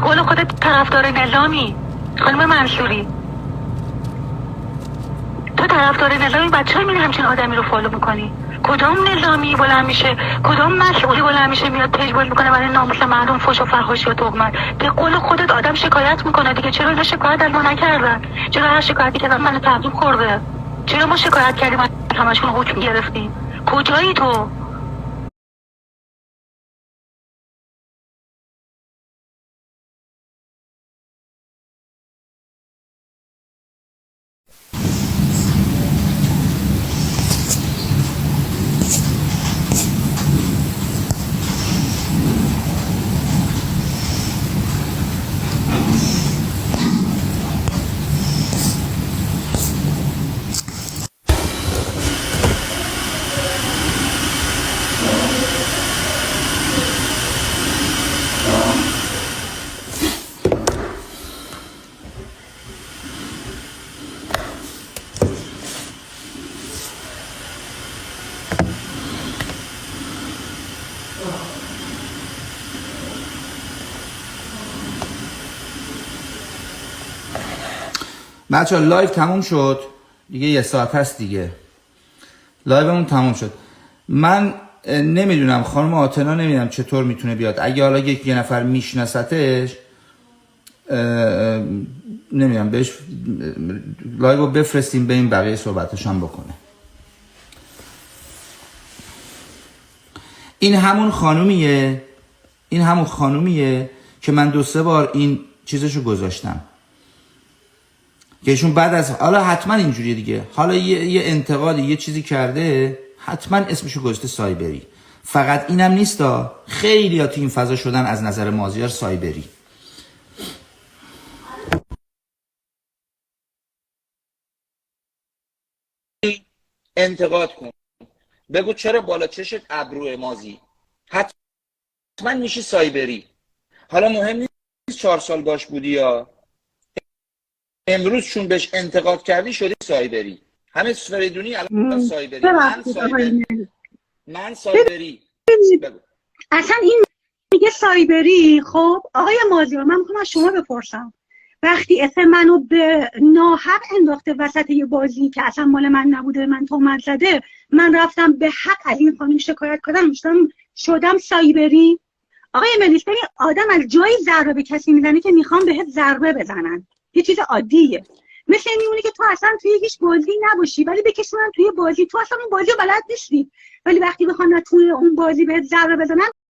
قول خودت طرفدار نظامی خانم منصوری؟ تو طرفدار نظامی، بعد چرا میری همچین آدمی رو فالو میکنی؟ کدام نظامی بلند میشه، کدام مسئولی بلند میشه میاد پیج باز میکنه برای ناموس مردم فحش و فحاشی و تهمت؟ به قول خودت آدم شکایت میکنه دیگه. چرا اینا شکایت از ما نکردن؟ چرا هر شکایتی که من تعظیم خورده؟ چرا ما شکایت کردیم همشون حکم گرفتیم؟ کجایی تو؟ بچه ها لایو تموم شد دیگه، 1 ساعت هست دیگه لایومون تموم شد. من نمیدونم خانم آتنا نمیدونم چطور میتونه بیاد، اگه حالا یه نفر میشناستش نمیدونم بهش لایو رو بفرستیم به این بقیه صحبتش هم بکنه. این همون خانومیه که من 2-3 بار این چیزشو گذاشتم که ایشون بعد از حالا حتما اینجوریه دیگه، حالا یه انتقادی یه چیزی کرده حتما اسمشو گذاشته سایبری. فقط اینم نیستا، خیلی ها تو این فضا شدن از نظر مازیار سایبری. انتقاد کن، بگو چرا بالا چشت ابرو مازی، حتما میشی سایبری. حالا مهم نیست 4 سال باش بودی یا امروز چون بهش انتقاد کردی شدی سایبری. همه فریدونی الان سایبری، من سایبری. بگو. اصلا این میگه سایبری. خب آقای مازیار، من میخوام از شما بپرسم، وقتی اسم منو به ناحق انداخته وسط یه بازی که اصلا مال من نبوده، من تهمت زده، من رفتم به حق از این خانم شکایت کردم، شدم سایبری؟ آقای ملیسپری، آدم از جایی ضربه به کسی میزنه که میخوام بهت ضربه بزنن، یه چیز عادیه. مثل این میمونه که تو اصلا توی هیچ بازی نباشی ولی بکشونن توی بازی، تو اصلا اون بازی رو بلد نیستی، ولی وقتی بخوان توی اون بازی بهت ضربه بزنن